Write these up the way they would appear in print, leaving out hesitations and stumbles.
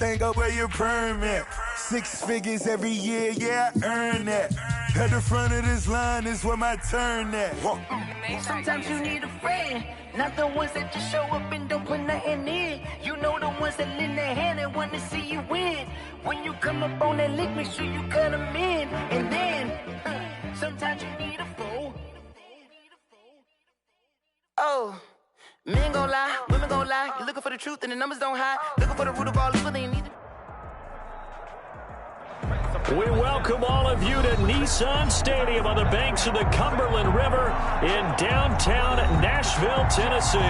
Think of where your permit. 6 figures every year, yeah, I earn that. At the front of this line is where my turn at. Sometimes you need a friend, not the ones that just show up and don't put nothing in. You know the ones that lend their hand and want to see you win. When you come up on that lick, make sure you cut them in. And then, sometimes you need a fool. Oh, men gon' lie, women gon' lie. You're looking for the truth and the numbers don't hide. Looking for the root of all evil, then you need to. We welcome all of you to Nissan Stadium on the banks of the Cumberland River in downtown Nashville, Tennessee.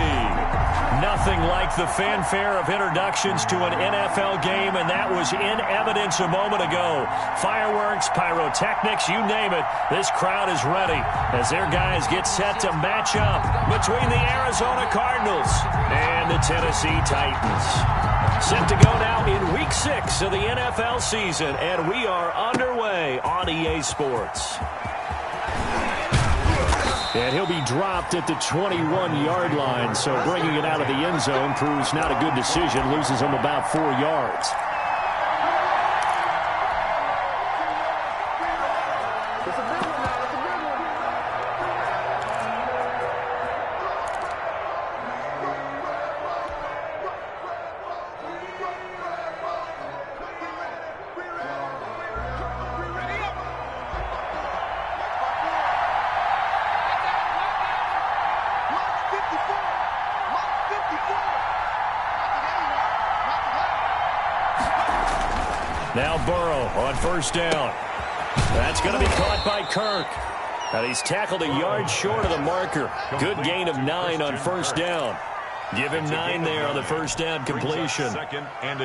Nothing like the fanfare of introductions to an NFL game, and that was in evidence a moment ago. Fireworks, pyrotechnics, you name it. This crowd is ready as their guys get set to match up between the Arizona Cardinals and the Tennessee Titans. Set to go now in Week 6 of the NFL season, and we are underway on EA Sports. And he'll be dropped at the 21-yard line, so bringing it out of the end zone proves not a good decision, loses him about 4 yards. Now Burrow on first down. That's going to be caught by Kirk. And he's tackled a yard short of the marker. Good gain of 9 on first down. Give him 9 there on the first down completion.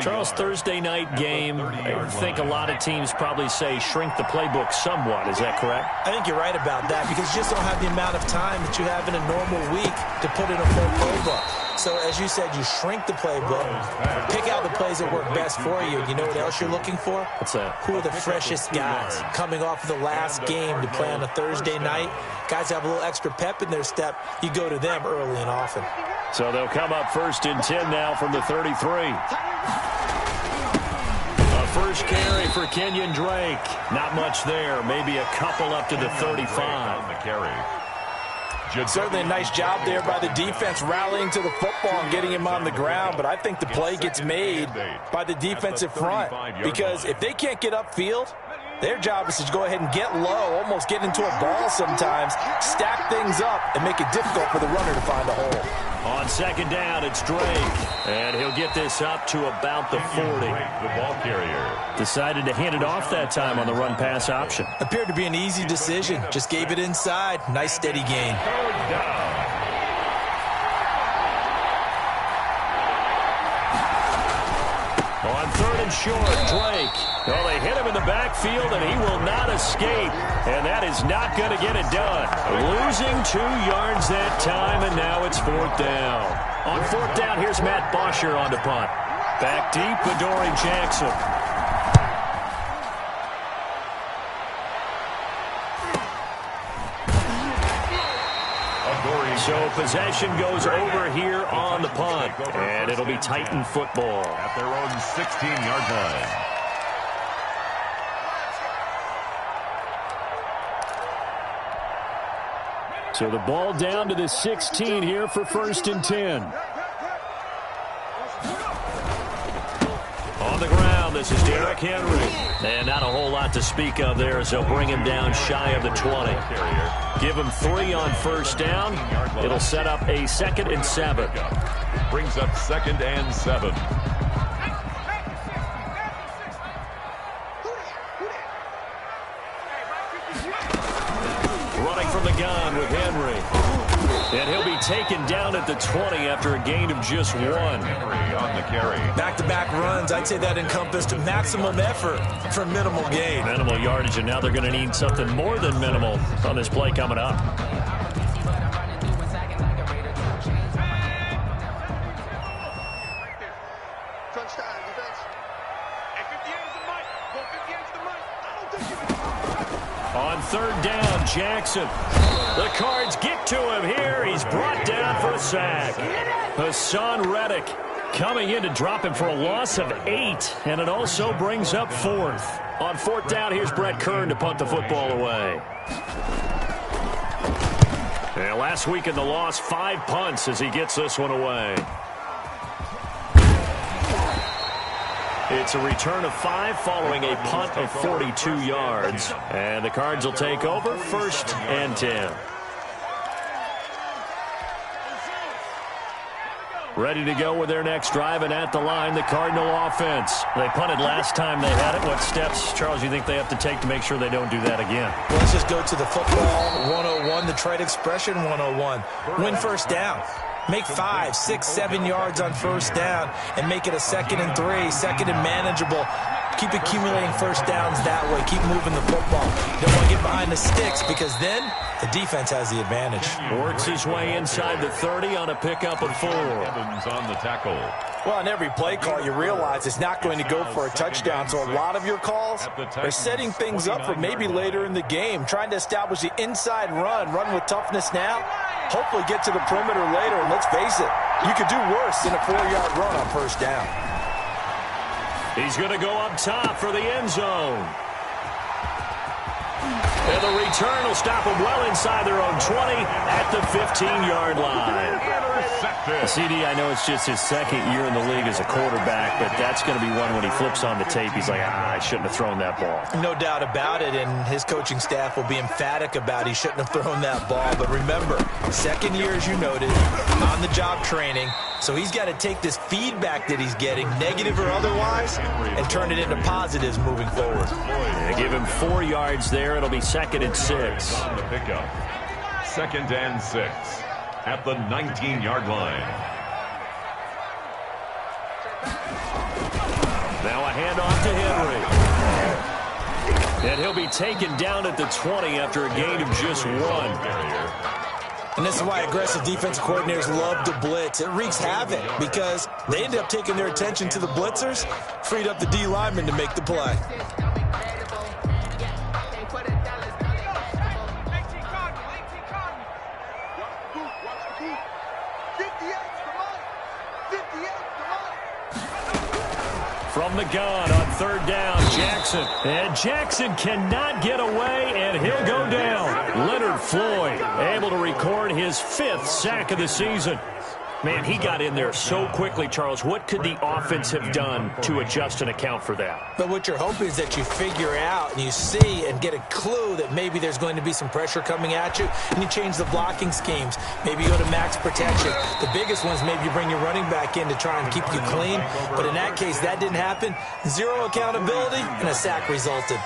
Charles, Thursday night game, I think a lot of teams probably say shrink the playbook somewhat. Is that correct? I think you're right about that because you just don't have the amount of time that you have in a normal week to put in a full playbook. So, as you said, you shrink the playbook, pick out the plays that work best for you. You know what else you're looking for? What's that? Who are the freshest guys coming off of the last game to play on a Thursday night? Guys have a little extra pep in their step. You go to them early and often. So they'll come up 1st and 10 now from the 33. A first carry for Kenyon Drake. Not much there. Maybe a couple up to the 35. Certainly a nice job there by the defense rallying to the football and getting him on the ground, but I think the play gets made by the defensive front because if they can't get upfield, their job is to go ahead and get low, almost get into a ball sometimes, stack things up, and make it difficult for the runner to find a hole. On second down, it's Drake, and he'll get this up to about the 40. The ball carrier decided to hand it off that time on the run-pass option. Appeared to be an easy decision. Just gave it inside. Nice, steady gain. On 3rd and short, Drake. Well, they hit him in the backfield, and he will not escape. And that is not going to get it done. Losing 2 yards that time, and now it's 4th down. On 4th down, here's Matt Bosher on to punt. Back deep, Adoree Jackson. So possession goes over here on the punt, and it'll be Titan football. At their own 16-yard line. So the ball down to the 16 here for 1st and 10. On the ground, this is Derrick Henry. And not a whole lot to speak of there as they'll bring him down shy of the 20. Give him 3 on first down. It'll set up a 2nd and 7. Brings up 2nd and 7. Running from the gun with Henry. And he'll be taken down at the 20 after a gain of just 1. Henry on the carry. Back-to-back runs, I'd say that encompassed maximum effort for minimal gain. Minimal yardage, and now they're going to need something more than minimal on this play coming up. On 3rd down, Jackson. The Cards get to him here. He's brought down for a sack. Hassan Reddick coming in to drop him for a loss of 8, and it also brings up 4th. On 4th down, here's Brett Kern to punt the football away. And last week in the loss, 5 punts as he gets this one away. It's a return of 5 following a punt of 42 yards. And the Cards will take over 1st and 10. Ready to go with their next drive, and at the line, the Cardinal offense. They punted last time they had it. What steps, Charles, you think they have to take to make sure they don't do that again? Well, let's just go to the football 101, the trade expression 101. Win first down. Make 5, 6, 7 yards on first down and make it a 2nd and 3, 2nd and manageable. Keep accumulating first downs that way. Keep moving the football. You don't want to get behind the sticks because then the defense has the advantage. Works his way inside the 30 on a pickup of 4. Evans on the tackle. Well, on every play call, you realize it's not going to go for a touchdown. So a lot of your calls are setting things up for maybe later in the game, trying to establish the inside run with toughness now. Hopefully get to the perimeter later, and let's face it, you could do worse than a 4-yard run on first down. He's going to go up top for the end zone. And the return will stop them well inside their own 20 at the 15-yard line. CD, I know it's just his 2nd year in the league as a quarterback, but that's going to be one when he flips on the tape. He's like, I shouldn't have thrown that ball. No doubt about it, and his coaching staff will be emphatic about he shouldn't have thrown that ball. But remember, 2nd year, as you noted, on-the-job training. So he's got to take this feedback that he's getting, negative or otherwise, and turn it into positives moving forward. They give him 4 yards there. It'll be 2nd and 6. On the pickup. 2nd and 6 at the 19-yard line. Now a handoff to Henry. And he'll be taken down at the 20 after a gain of just 1. And this is why aggressive defensive coordinators love to blitz. It wreaks havoc because they end up taking their attention to the blitzers, freed up the D lineman to make the play. From the gun on 3rd down, Jackson. And Jackson cannot get away, and he'll go down. Leonard Floyd able to record his 5th sack of the season. Man, he got in there so quickly, Charles. What could the offense have done to adjust and account for that? But what you're hoping is that you figure out and you see and get a clue that maybe there's going to be some pressure coming at you, and you change the blocking schemes. Maybe you go to max protection. The biggest ones, maybe you bring your running back in to try and keep you clean. But in that case, that didn't happen. 0 accountability, and a sack resulted.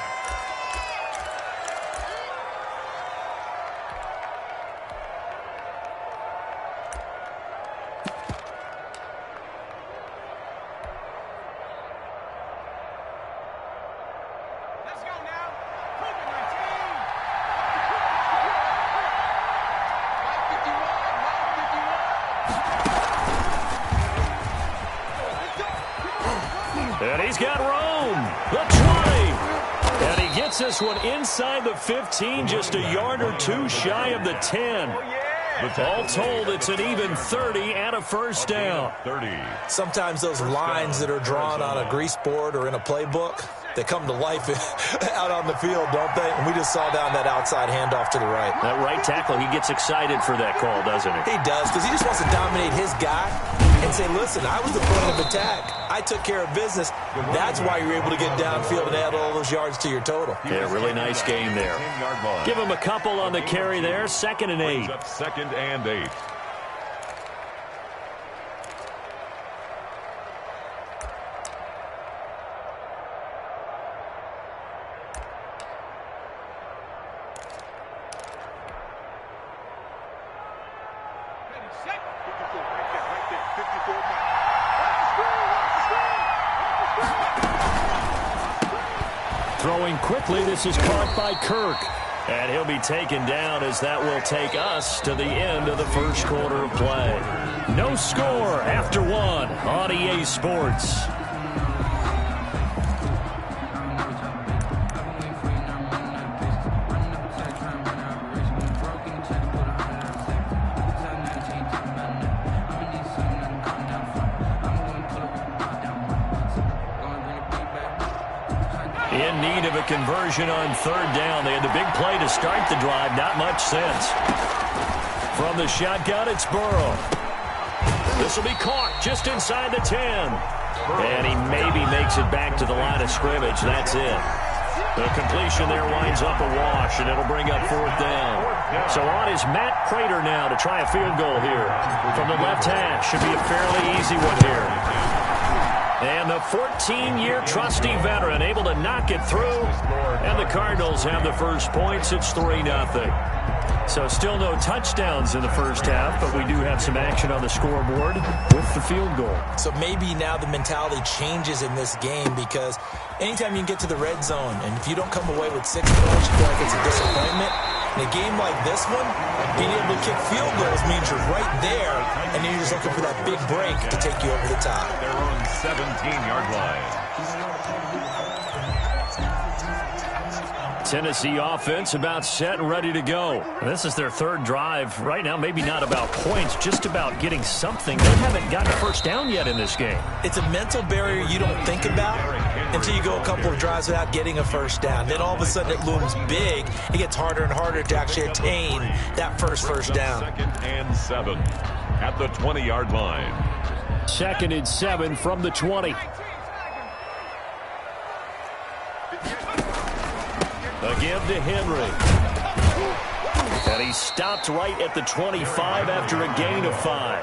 And he's got room. The 20. And he gets this one inside the 15, just a yard or 2 shy of the 10. All told, it's an even 30 and a first down. Sometimes those lines that are drawn on a grease board or in a playbook, they come to life out on the field, don't they? And we just saw down that outside handoff to the right. That right tackle, he gets excited for that call, doesn't he? He does, because he just wants to dominate his guy and say, listen, I was the point of attack. I took care of business. That's why you're able to get downfield and add all those yards to your total. Yeah, really nice game there. Give him a couple on the carry there. 2nd and 8. 2nd and 8. Throwing quickly, this is caught by Kirk. And he'll be taken down as that will take us to the end of the first quarter of play. No score after 1 on EA Sports. In need of a conversion on third down. They had the big play to start the drive. Not much sense. From the shotgun, it's Burrow. This will be caught just inside the 10. And he maybe makes it back to the line of scrimmage. That's it. The completion there winds up a wash, and it'll bring up fourth down. So on is Matt Prater now to try a field goal here. From the left hash, should be a fairly easy one here. And the 14-year trusty veteran able to knock it through. And the Cardinals have the first points. It's 3-0. So still no touchdowns in the first half, but we do have some action on the scoreboard with the field goal. So maybe now the mentality changes in this game, because anytime you can get to the red zone, and if you don't come away with 6 points, you feel like it's a disappointment. In a game like this one, being able to kick field goals means you're right there, and then you're just looking for that big break to take you over the top. Their own 17-yard line. Tennessee offense about set and ready to go. This is their third drive. Right now, maybe not about points, just about getting something. They haven't gotten a first down yet in this game. It's a mental barrier you don't think about until you go a couple of drives without getting a first down. Then all of a sudden it looms big. It gets harder and harder to actually attain that first down. 2nd and 7 at the 20-yard line. 2nd and 7 from the 20. A give to Henry. And he stopped right at the 25 after a gain of 5.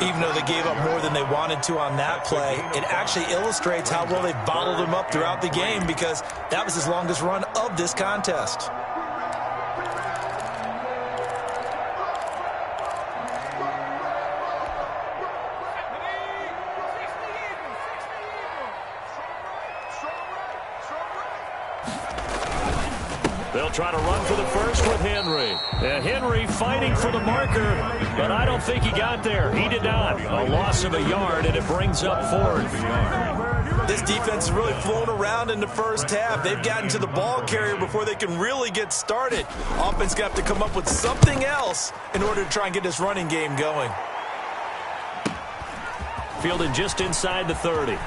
Even though they gave up more than they wanted to on that play, it actually illustrates how well they bottled him up throughout the game, because that was his longest run of this contest. They'll try to run for the first with Henry. Henry fighting for the marker, but I don't think he got there. He did not. A loss of a yard, and it brings up fourth. This defense has really flown around in the first half. They've gotten to the ball carrier before they can really get started. Offense going to have to come up with something else in order to try and get this running game going. Fielded just inside the 30.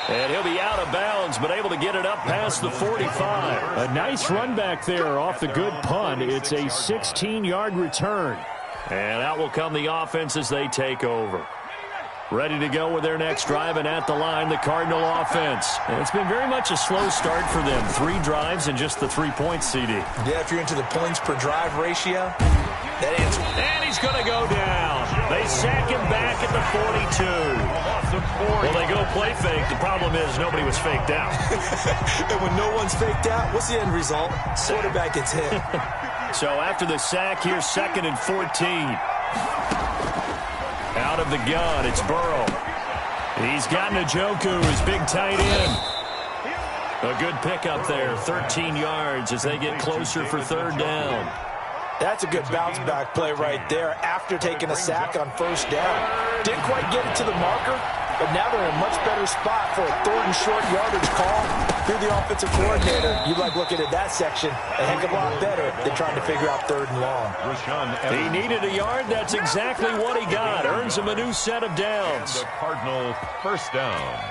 And he'll be out of bounds, but able to get it up past the 45. A nice run back there off the good punt. It's a 16-yard return. And out will come the offense as they take over. Ready to go with their next drive, and at the line, the Cardinal offense. And it's been very much a slow start for them. 3 drives and just the 3 points, CD. Yeah, if you're into the points per drive ratio, that answer. And he's going to go down. They sack him back at the 42. Well, they go play fake. The problem is nobody was faked out. And when no one's faked out, what's the end result? Quarterback gets hit. So after the sack, here's 2nd and 14. Out of the gun, it's Burrow. He's got Njoku, his big tight end. A good pickup there, 13 yards as they get closer for third down. That's a good bounce-back play right there after taking a sack on first down. Didn't quite get it to the marker, but now they're in a much better spot for a 3rd and short yardage call. If you're the offensive coordinator, you like looking at that section a heck of a lot better than trying to figure out 3rd and long. He needed a yard. That's exactly what he got. Earns him a new set of downs. The Cardinal first down.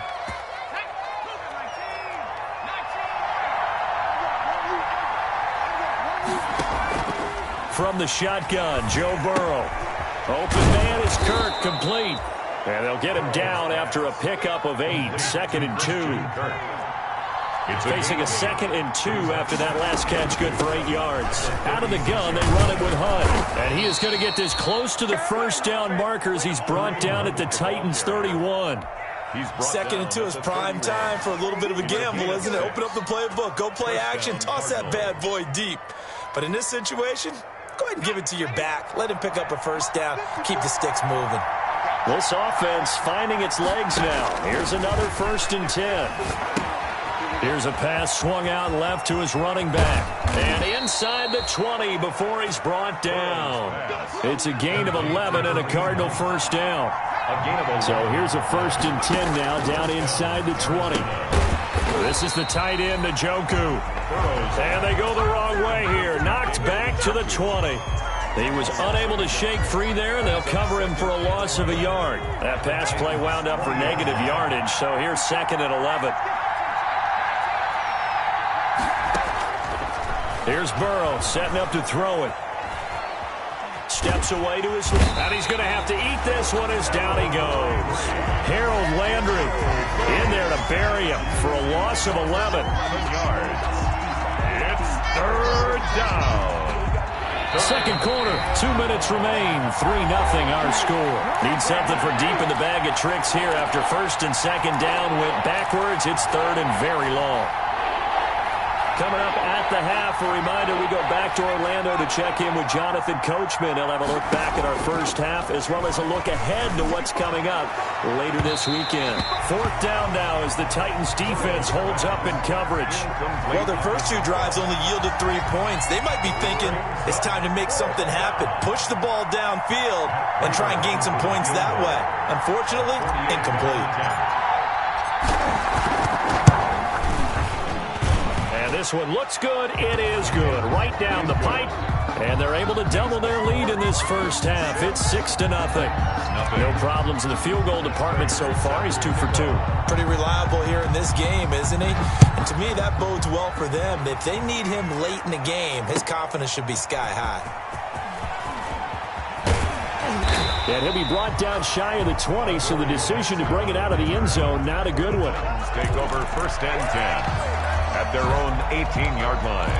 From the shotgun, Joe Burrow. Open man is Kirk, complete. And they'll get him down after a pickup of 8. 2nd and 2. Facing a 2nd and 2 after that last catch, good for 8 yards. Out of the gun, they run it with Hunt. And he is going to get this close to the first down markers. He's brought down at the Titans 31. 2nd and 2 is prime time for a little bit of a gamble, isn't it? Open up the playbook, go play action, toss that bad boy deep. But in this situation, go ahead and give it to your back. Let him pick up a first down. Keep the sticks moving. This offense finding its legs now. Here's another 1st and 10. Here's a pass swung out left to his running back. And inside the 20 before he's brought down. It's a gain of 11 and a Cardinal first down. So here's a 1st and 10 now down inside the 20. This is the tight end, Njoku. And they go the wrong way here. Knocked back to the 20. He was unable to shake free there, and they'll cover him for a loss of a yard. That pass play wound up for negative yardage, so here's 2nd and 11. Here's Burrow setting up to throw it. Steps away to his left, and he's going to have to eat this one as down he goes. Harold Landry in there to bury him for a loss of 11. It's third down. Second quarter, 2 minutes remain, 3-0 our score. Need something for deep in the bag of tricks here after first and second down went backwards. It's third and very long. Coming up at the half, a reminder, we go back to Orlando to check in with Jonathan Coachman. He'll have a look back at our first half as well as a look ahead to what's coming up later this weekend. Fourth down now as the Titans defense holds up in coverage. Well, their first 2 drives only yielded 3 points. They might be thinking it's time to make something happen. Push the ball downfield and try and gain some points that way. Unfortunately, incomplete. This one looks good. It is good. Right down the pipe. And they're able to double their lead in this first half. It's 6-0. No problems in the field goal department so far. He's 2 for 2. Pretty reliable here in this game, isn't he? And to me, that bodes well for them. If they need him late in the game, his confidence should be sky high. And he'll be brought down shy of the 20, so the decision to bring it out of the end zone, not a good one. Take over first and 10. At their own 18-yard line.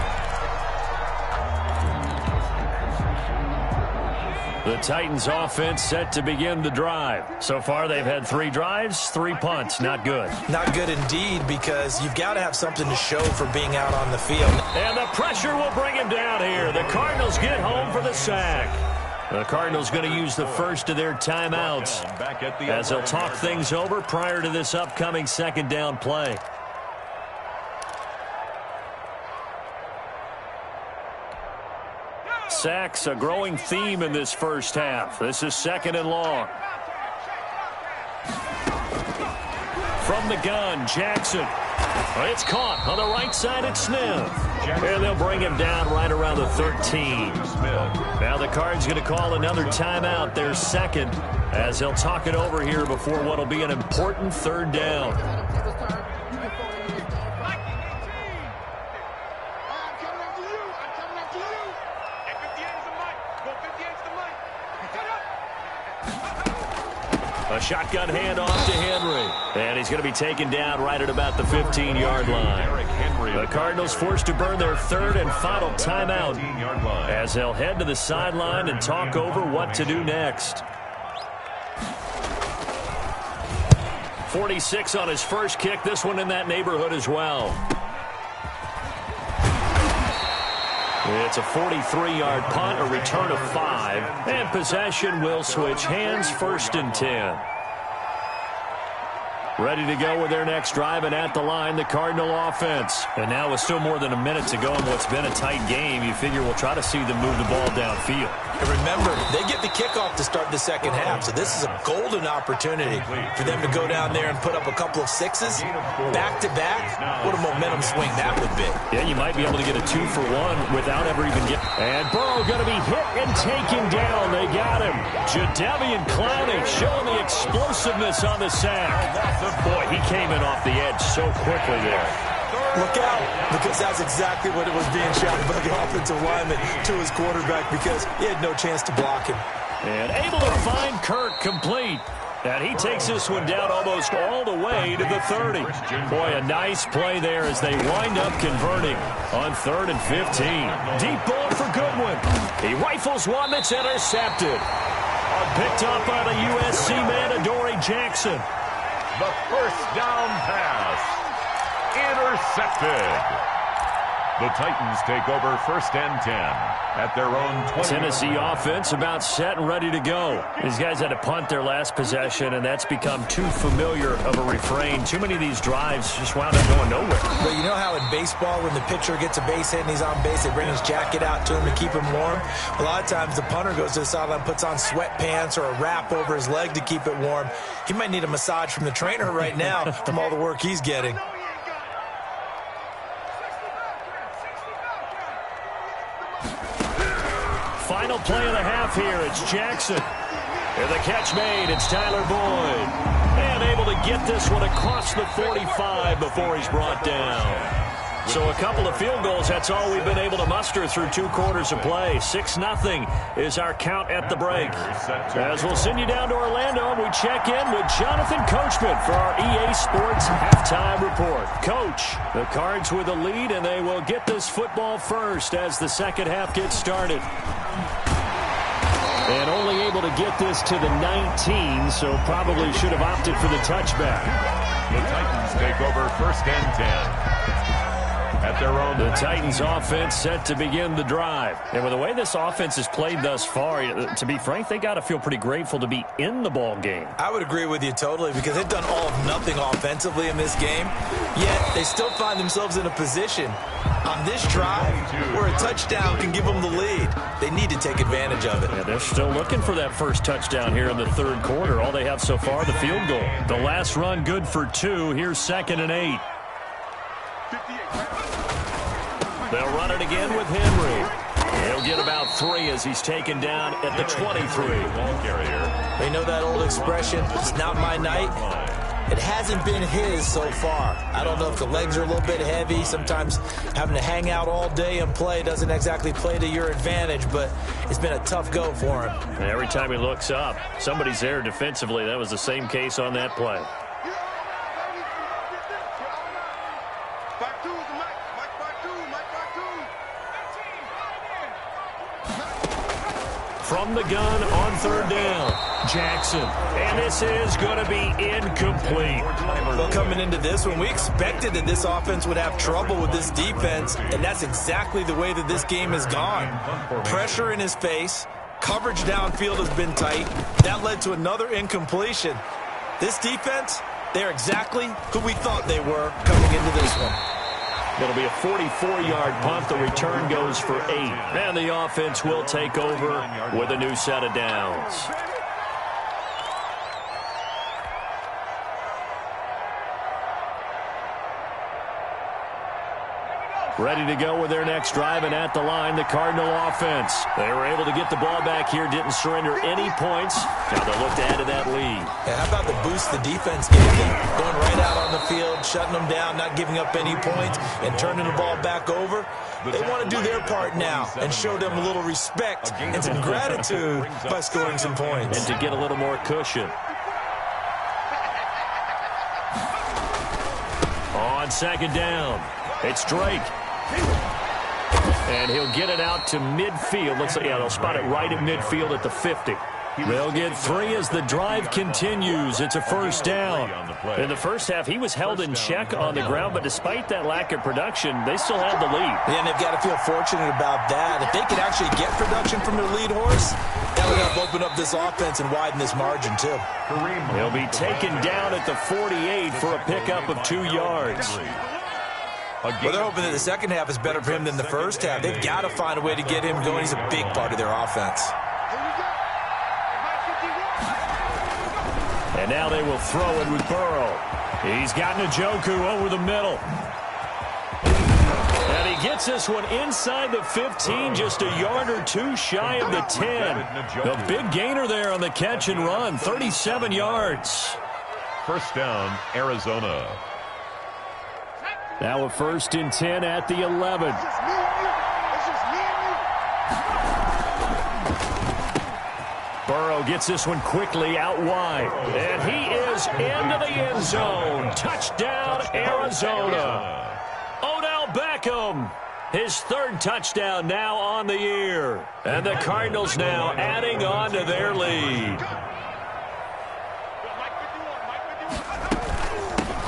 The Titans offense set to begin the drive. So far they've had 3 drives, 3 punts. Not good. Not good indeed, because you've got to have something to show for being out on the field. And the pressure will bring him down here. The Cardinals get home for the sack. The Cardinals going to use the first of their timeouts as they'll talk things over prior to this upcoming second down play. Sacks, a growing theme in this first half. This is second and long. From the gun, Jackson. It's caught on the right side at Smith. And they'll bring him down right around the 13. Now the Cards going to call another timeout, their second, as they'll talk it over here before what will be an important third down. A shotgun handoff to Henry. And he's going to be taken down right at about the 15-yard line. The Cardinals forced to burn their third and final timeout as they'll head to the sideline and talk over what to do next. 46 on his first kick. This one in that neighborhood as well. It's a 43-yard punt, a return of 5, and possession will switch hands, first and 10. Ready to go with their next drive, and at the line, the Cardinal offense. And now with still more than a minute to go in what's been a tight game, you figure we'll try to see them move the ball downfield. And remember, they get the kickoff to start the second half, so this is a golden opportunity for them to go down there and put up a couple of sixes back-to-back. What a momentum swing that would be. Yeah, you might be able to get a 2-for-1 without ever even getting. And Burrow going to be hit and taken down. They got him. Jadeveon Clowney showing the explosiveness on the sack. Boy, he came in off the edge so quickly there. Look out, because that's exactly what it was being shouted by the offensive lineman to his quarterback, because he had no chance to block him. And able to find Kirk complete. And he takes this one down almost all the way to the 30. Boy, a nice play there as they wind up converting on 3rd and 15. Deep ball for Goodwin. He rifles one that's intercepted. Picked up by the USC man, Adoree Jackson. The first down pass. Intercepted. The Titans take over first and 10 at their own 20. Tennessee offense about set and ready to go. These guys had to punt their last possession, and that's become too familiar of a refrain. Too many of these drives just wound up going nowhere. But you know how in baseball, when the pitcher gets a base hit and he's on base, they bring his jacket out to him to keep him warm? A lot of times the punter goes to the sideline, puts on sweatpants or a wrap over his leg to keep it warm. He might need a massage from the trainer right now from all the work he's getting. Final play of the half here. It's Jackson. And the catch made. It's Tyler Boyd. And able to get this one across the 45 before he's brought down. So a couple of field goals, that's all we've been able to muster through 2 quarters of play. 6-0 is our count at the break. As we'll send you down to Orlando, we check in with Jonathan Coachman for our EA Sports Halftime Report. Coach, the Cards with a lead, and they will get this football first as the second half gets started. And only able to get this to the 19, so probably should have opted for the touchback. The Titans take over 1st and 10. At their own. The Titans offense set to begin the drive. And with the way this offense has played thus far, to be frank, they got to feel pretty grateful to be in the ball game. I would agree with you totally, because they've done all of nothing offensively in this game, yet they still find themselves in a position on this drive where a touchdown can give them the lead. They need to take advantage of it. Yeah, they're still looking for that first touchdown here in the 3rd quarter. All they have so far, the field goal. The last run good for 2. Here's 2nd and 8. They'll run it again with Henry. He'll get about 3 as he's taken down at the 23. They know that old expression, it's not my night. It hasn't been his so far. I don't know if the legs are a little bit heavy. Sometimes having to hang out all day and play doesn't exactly play to your advantage, but it's been a tough go for him. And every time he looks up, somebody's there defensively. That was the same case on that play. From the gun on 3rd down, Jackson. And this is going to be incomplete. Well, coming into this one, we expected that this offense would have trouble with this defense, and that's exactly the way that this game has gone. Pressure in his face, coverage downfield has been tight. That led to another incompletion. This defense, they're exactly who we thought they were coming into this one. It'll be a 44-yard punt. The return goes for 8. And the offense will take over with a new set of downs. Ready to go with their next drive, and at the line, the Cardinal offense. They were able to get the ball back here, didn't surrender any points. Now they'll look to add to that lead. Yeah, how about the boost the defense gave them? Going right out on the field, shutting them down, not giving up any points, and turning the ball back over. They want to do their part now and show them a little respect and some gratitude by scoring some points. And to get a little more cushion. On 2nd down, it's Drake. And he'll get it out to midfield. Looks like, yeah, they'll spot it right at midfield at the 50. They'll get 3 as the drive continues. It's a 1st down. In the first half, he was held in check on the ground, but despite that lack of production, they still held the lead. Yeah, and they've got to feel fortunate about that. If they could actually get production from their lead horse, that would have opened up this offense and widen this margin, too. He'll be taken down at the 48 for a pickup of 2 yards. Well, they're hoping that the second half is better for him than the first half. They've got to find a way to get him going. He's a big part of their offense. And now they will throw it with Burrow. He's got Njoku over the middle. And he gets this one inside the 15, just a yard or 2 shy of the 10. A big gainer there on the catch and run, 37 yards. 1st down, Arizona. Now a 1st and 10 at the 11. Burrow gets this one quickly out wide. And he is into the end zone. Touchdown, Arizona. Odell Beckham, his 3rd touchdown now on the year. And the Cardinals now adding on to their lead.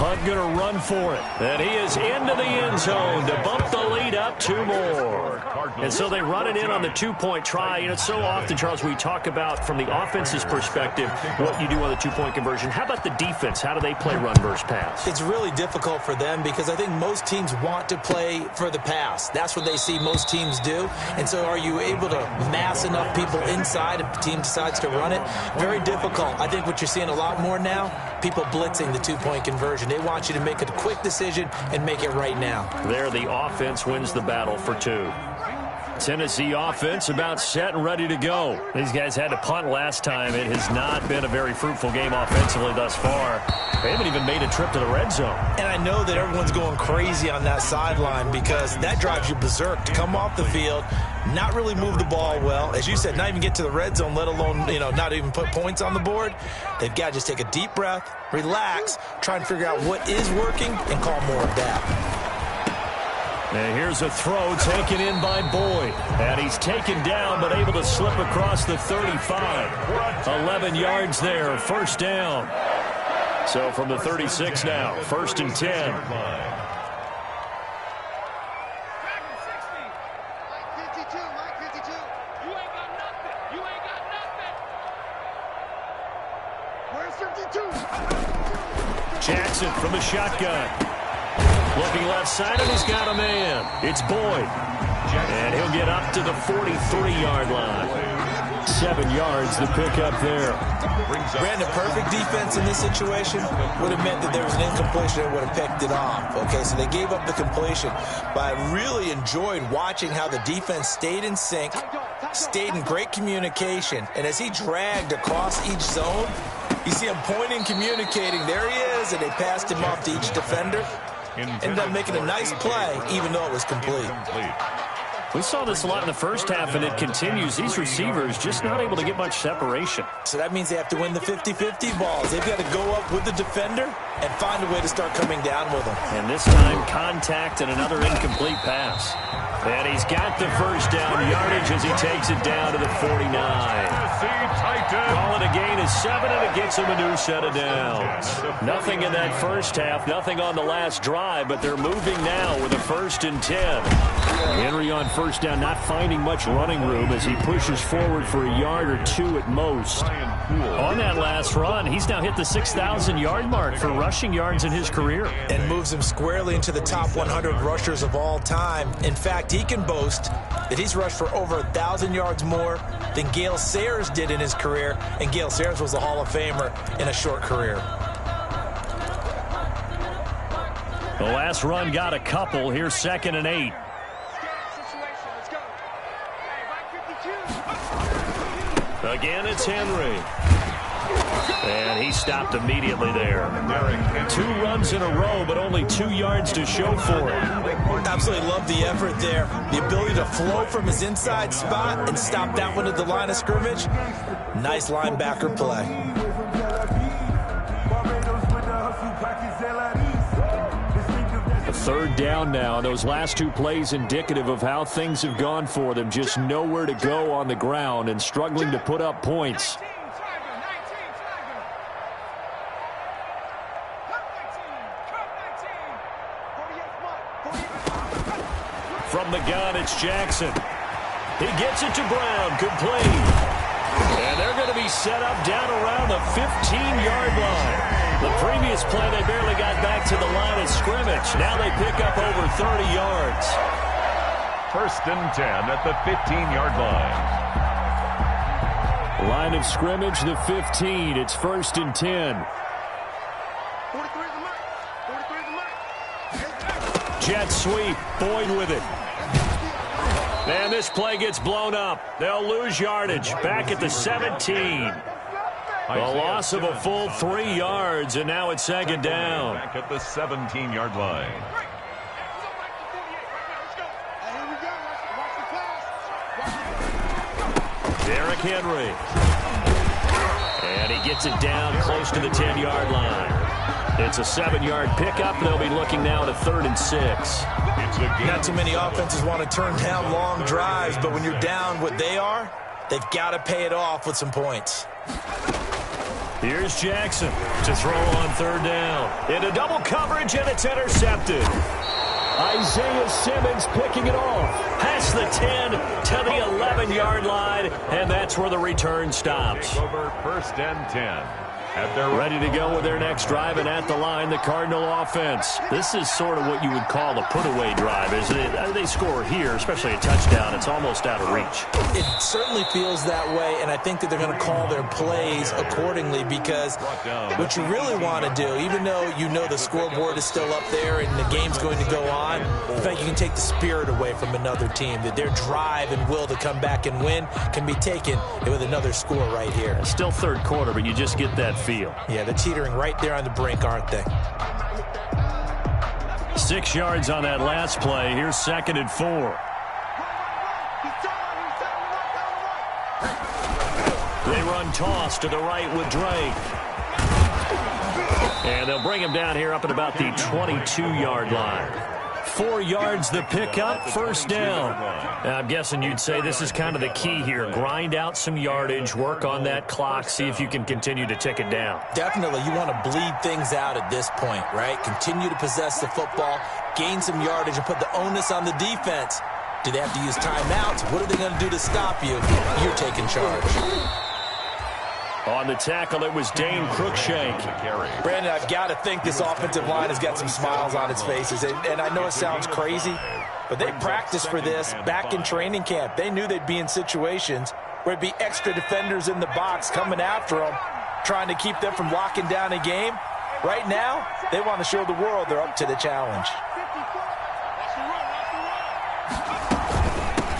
Hunt going to run for it. And he is into the end zone to bump the lead up 2 more. And so they run it in on the 2-point try. You know, it's so often, Charles, we talk about from the offense's perspective what you do on the 2-point conversion. How about the defense? How do they play run versus pass? It's really difficult for them because I think most teams want to play for the pass. That's what they see most teams do. And so are you able to mass enough people inside if the team decides to run it? Very difficult. I think what you're seeing a lot more now, people blitzing the 2-point conversion. They want you to make a quick decision and make it right now. There, the offense wins the battle for 2. Tennessee offense about set and ready to go. These guys had to punt last time. It has not been a very fruitful game offensively thus far. They haven't even made a trip to the red zone. And I know that everyone's going crazy on that sideline because that drives you berserk to come off the field, not really move the ball well. As you said, not even get to the red zone, let alone, not even put points on the board. They've got to just take a deep breath, relax, try and figure out what is working, and call more of that. And here's a throw taken in by Boyd. And he's taken down but able to slip across the 35. 11 yards there, first down. So from the 36 now, 1st and 10. Jackson from the shotgun. Looking left side, and he's got a man. It's Boyd. And he'll get up to the 43-yard line. 7 yards the pickup there. Brandon, perfect defense in this situation would have meant that there was an incompletion that would have picked it off. Okay, so they gave up the completion. But I really enjoyed watching how the defense stayed in sync, stayed in great communication. And as he dragged across each zone, you see him pointing, communicating. There he is, and they passed him off to each defender. Ended up making a nice play, even though it was complete. We saw this a lot in the first half, and it continues. These receivers just not able to get much separation. So that means they have to win the 50-50 balls. They've got to go up with the defender and find a way to start coming down with them. And this time, contact and another incomplete pass. And he's got the first down yardage as he takes it down to the 49. Call it a gain of 7, and it gets him a new set of downs. Nothing in that first half, nothing on the last drive, but they're moving now with a 1st and 10. Henry on first down, not finding much running room as he pushes forward for a yard or 2 at most. On that last run, he's now hit the 6,000-yard mark for rushing yards in his career. And moves him squarely into the top 100 rushers of all time. In fact, he can boast that he's rushed for over 1,000 yards more than Gale Sayers did in his career, and Gale Sayers was a Hall of Famer in a short career. The last run got a couple. Here's 2nd and 8. Again, it's Henry. And he stopped immediately there. 2 runs in a row, but only 2 yards to show for it. Absolutely love the effort there. The ability to flow from his inside spot and stop that one at the line of scrimmage. Nice linebacker play. A 3rd down now. Those last 2 plays indicative of how things have gone for them. Just nowhere to go on the ground and struggling to put up points. From the gun, it's Jackson. He gets it to Brown, complete. And they're going to be set up down around the 15-yard line. The previous play, they barely got back to the line of scrimmage. Now they pick up over 30 yards. 1st and 10 at the 15-yard line. Line of scrimmage, the 15. It's 1st and 10. Jet sweep, Boyd with it. And this play gets blown up. They'll lose yardage. Back at the 17. A loss of a full 3 yards, and now it's 2nd down. Back at the 17-yard line. Derrick Henry. And he gets it down close to the 10-yard line. It's a 7-yard pickup. They'll be looking now at a 3rd and 6. Not too many offenses want to turn down long drives, but when you're down what they are, they've got to pay it off with some points. Here's Jackson to throw on 3rd down. Into double coverage, and it's intercepted. Isaiah Simmons picking it off. Past the 10 to the 11-yard line, and that's where the return stops. Over 1st and 10. They're ready to go with their next drive, and at the line, the Cardinal offense. This is sort of what you would call the put-away drive, isn't it? They score here, especially a touchdown. It's almost out of reach. It certainly feels that way, and I think that they're going to call their plays accordingly because what you really want to do, even though you know the scoreboard is still up there and the game's going to go on, in fact, you can take the spirit away from another team, that their drive and will to come back and win can be taken with another score right here. Still 3rd quarter, but you just get that field. Yeah, they're teetering right there on the brink, aren't they? 6 yards on that last play. Here's 2nd and 4. They run toss to the right with Drake. And they'll bring him down here up at about the 22-yard line. 4 yards the pickup, 1st down. Now, I'm guessing you'd say this is kind of the key here. Grind out some yardage, work on that clock, see if you can continue to tick it down. Definitely, you want to bleed things out at this point, right? Continue to possess the football, gain some yardage, and put the onus on the defense. Do they have to use timeouts? What are they going to do to stop you? You're taking charge. On the tackle, it was Dane Cruikshank. Brandon, I've got to think this offensive line has got some smiles on its faces. And I know it sounds crazy, but they practiced for this back in training camp. They knew they'd be in situations where it'd be extra defenders in the box coming after them, trying to keep them from locking down a game. Right now, they want to show the world they're up to the challenge.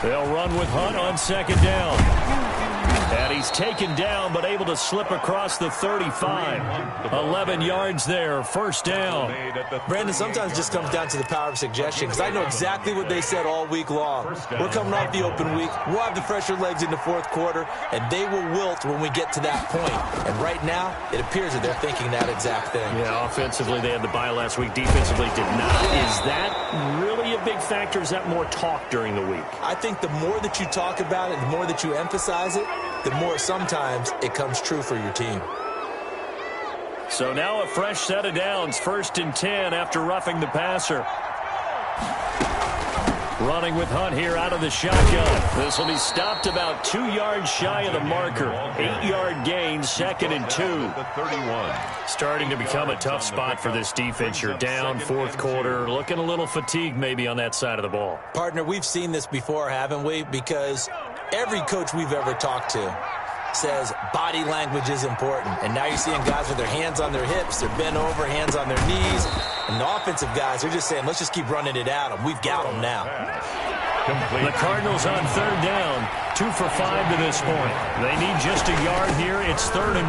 They'll run with Hunt on 2nd down. And he's taken down, but able to slip across the 35. 11 yards there, 1st down. Brandon, sometimes it just comes down to the power of suggestion, because I know exactly what they said all week long. We're coming off the open week. We'll have the fresher legs in the 4th quarter, and they will wilt when we get to that point. And right now, it appears that they're thinking that exact thing. Yeah, offensively, they had the bye last week. Defensively, did not. Is that really a big factor? Is that more talk during the week? I think the more that you talk about it, the more that you emphasize it, the more sometimes it comes true for your team. So now a fresh set of downs, 1st and 10 after roughing the passer. Running with Hunt here out of the shotgun. This will be stopped about 2 yards shy of the marker. 8-yard gain, 2nd and 2. Starting to become a tough spot for this defense. You're down, 4th quarter, looking a little fatigued maybe on that side of the ball. Partner, we've seen this before, haven't we? Because every coach we've ever talked to says body language is important. And now you're seeing guys with their hands on their hips, they're bent over, hands on their knees. And the offensive guys, they're just saying, let's just keep running it at them. We've got them now. The Cardinals on 3rd down, 2 for 5 to this point. They need just a yard here. It's 3rd and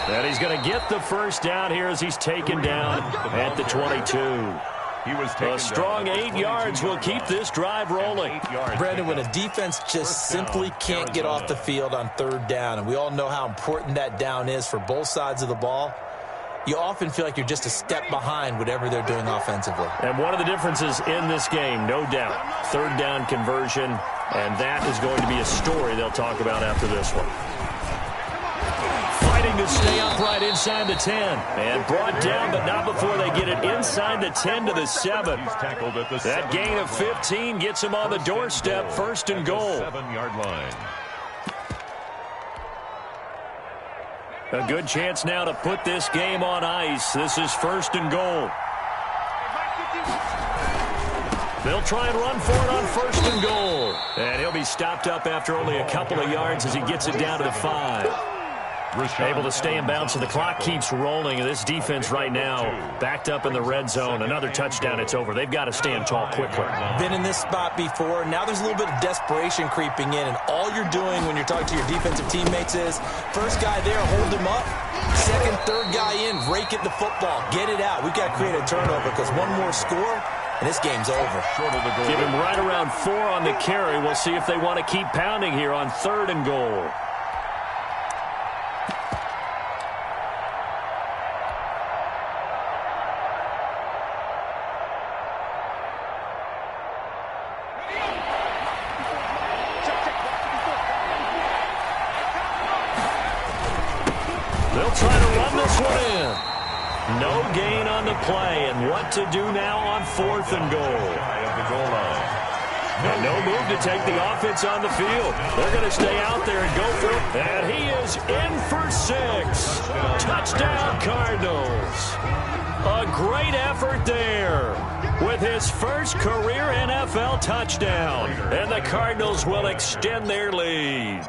1. And he's going to get the 1st down here as he's taken down at the 22. A strong 8 yards will keep this drive rolling. Brandon, when a defense just simply can't get off the field on 3rd down, and we all know how important that down is for both sides of the ball, you often feel like you're just a step behind whatever they're doing offensively. And one of the differences in this game, no doubt, 3rd down conversion, and that is going to be a story they'll talk about after this one. Fighting to stay upright inside the 10. And brought down, but not before they get it inside the 10 to the 7. That gain of 15 gets him on the doorstep, 1st and goal. 7-yard line. A good chance now to put this game on ice. This is 1st and goal. They'll try and run for it on 1st and goal. And he'll be stopped up after only a couple of yards as he gets it down to the 5. Able to stay in bounds, so the clock keeps rolling. This defense right now backed up in the red zone. Another touchdown, it's over. They've got to stand tall quickly. Been in this spot before. Now there's a little bit of desperation creeping in, and all you're doing when you're talking to your defensive teammates is, first guy there, hold him up. Second, third guy in, rake at the football. Get it out. We've got to create a turnover because one more score, and this game's over. Give him right around 4 on the carry. We'll see if they want to keep pounding here on 3rd and goal. They'll try to run this one in. No gain on the play, and what to do now on 4th and goal. And no move to take the offense on the field. They're going to stay out there and go for it. And he is in for 6. Touchdown, Cardinals. A great effort there with his first career NFL touchdown. And the Cardinals will extend their lead.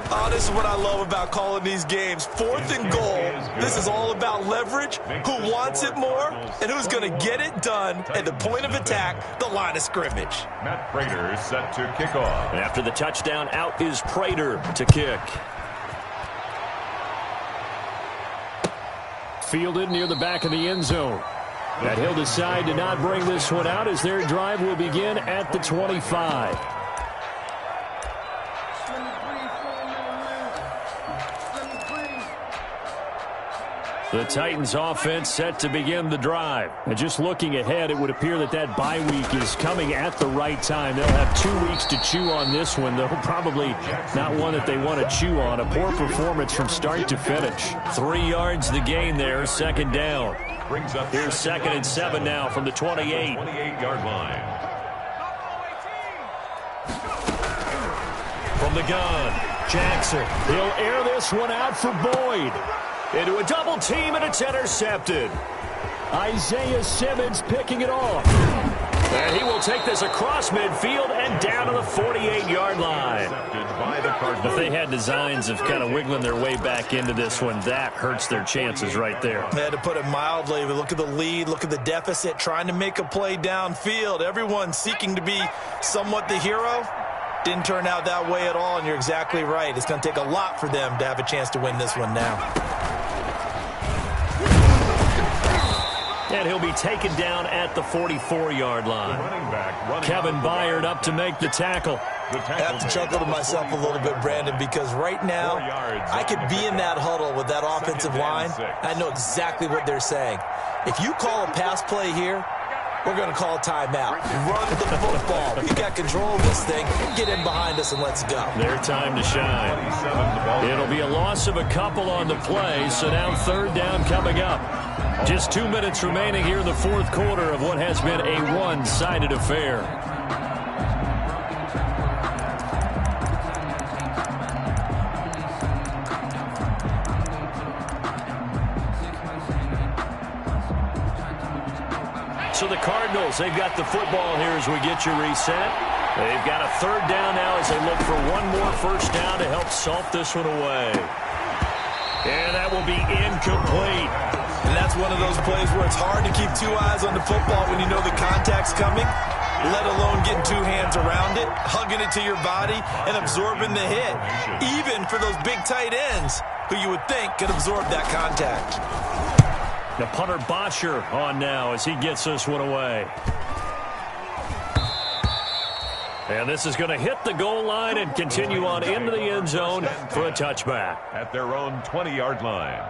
Oh, this is what I love about calling these games. 4th and goal. This is all about leverage, who wants it more, and who's going to get it done at the point of attack, the line of scrimmage. Matt Prater is set to kick off. After the touchdown, out is Prater to kick. fielded near the back of the end zone. And he'll decide to not bring this one out as their drive will begin at the 25. The Titans offense set to begin the drive. And just looking ahead, it would appear that bye week is coming at the right time. They'll have 2 weeks to chew on this one, though probably not one that they want to chew on. A poor performance from start to finish. 3 yards the gain there, second down. Here's 2nd and 7 now from the 28. 28-yard line. From the gun, Jackson. He'll air this one out for Boyd. Into a double team, and it's intercepted. Isaiah Simmons picking it off. And he will take this across midfield and down to the 48-yard line. If they had designs of kind of wiggling their way back into this one, that hurts their chances right there. They had to put it mildly. But look at the lead, look at the deficit, trying to make a play downfield. Everyone seeking to be somewhat the hero. Didn't turn out that way at all, and you're exactly right. It's going to take a lot for them to have a chance to win this one now. And he'll be taken down at the 44-yard line. Kevin Byard up to make the tackle. I have to chuckle to myself a little bit, Brandon, because right now I could be in that huddle with that offensive line. I know exactly what they're saying. If you call a pass play here, we're going to call a timeout. Run the football. We got control of this thing. Get in behind us and let's go. Their time to shine. It'll be a loss of a couple on the play, so now 3rd down coming up. Just 2 minutes remaining here in the 4th quarter of what has been a one-sided affair. So the Cardinals, they've got the football here as we get you reset. They've got a 3rd down now as they look for one more first down to help salt this one away. And that will be incomplete. And that's one of those plays where it's hard to keep 2 eyes on the football when you know the contact's coming, let alone getting 2 hands around it, hugging it to your body, and absorbing the hit. Even for those big tight ends who you would think could absorb that contact. The punter Bosher on now as he gets this one away. And this is going to hit the goal line and continue on into the end zone for a touchback. At their own 20-yard line.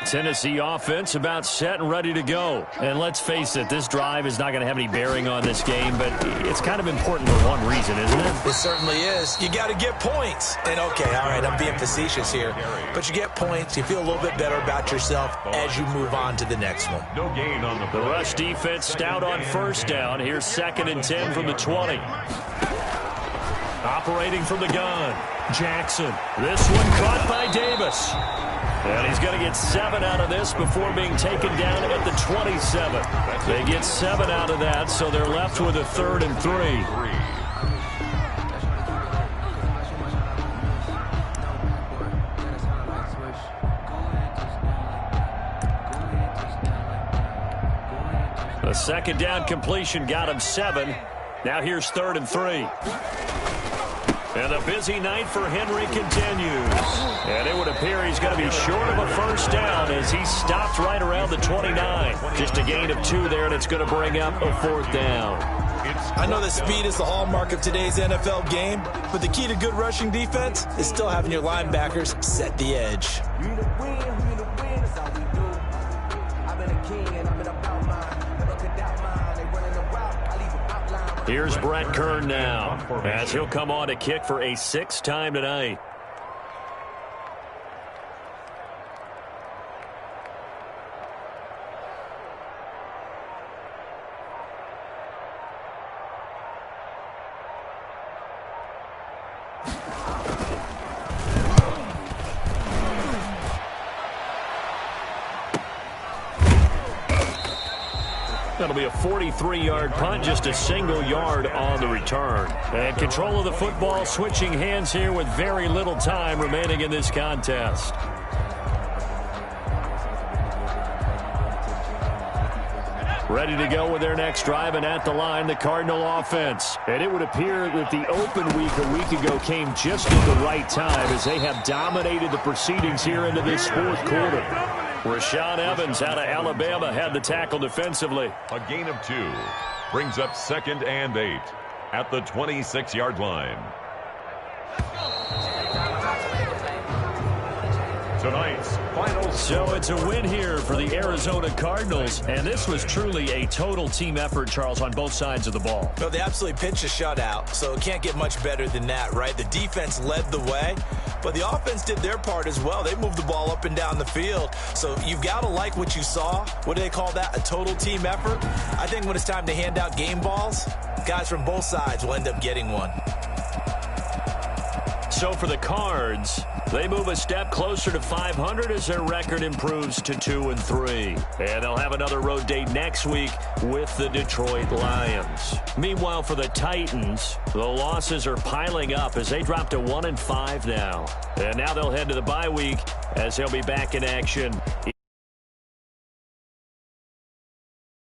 Tennessee offense about set and ready to go. And let's face it, this drive is not going to have any bearing on this game, but it's kind of important for one reason, isn't it? It certainly is. You got to get points. And okay, all right, I'm being facetious here, but you get points, you feel a little bit better about yourself as you move on to the next one. No gain on the rush defense stout on first down. Here's 2nd and 10 from the 20. Operating from the gun, Jackson. This one caught by Davis. And he's going to get 7 out of this before being taken down at the 27. They get 7 out of that, so they're left with a 3rd and 3. The 2nd down completion got him 7. Now here's 3rd and 3. And a busy night for Henry continues. And it would appear he's going to be short of a first down as he stopped right around the 29. Just a gain of 2 there, and it's going to bring up a 4th down. I know that speed is the hallmark of today's NFL game, but the key to good rushing defense is still having your linebackers set the edge. Here's Brett Kern now as he'll come on to kick for a 6th time tonight. That'll be a 43-yard punt, just a single yard on the return. And control of the football, switching hands here with very little time remaining in this contest. Ready to go with their next drive, and at the line, the Cardinal offense. And it would appear that the open week a week ago came just at the right time as they have dominated the proceedings here into this fourth quarter. Rashaan Evans out of Alabama had the tackle defensively. A gain of 2 brings up 2nd and 8 at the 26-yard line. Tonight's final. So it's a win here for the Arizona Cardinals, and this was truly a total team effort, Charles, on both sides of the ball. No, they absolutely pitched a shutout, so it can't get much better than that, right? The defense led the way, but the offense did their part as well. They moved the ball up and down the field, so you've got to like what you saw. What do they call that? A total team effort? I think when it's time to hand out game balls, guys from both sides will end up getting one. So for the Cards, they move a step closer to 500 as their record improves to 2-3. And they'll have another road date next week with the Detroit Lions. Meanwhile, for the Titans, the losses are piling up as they drop to 1-5 now. And now they'll head to the bye week as they'll be back in action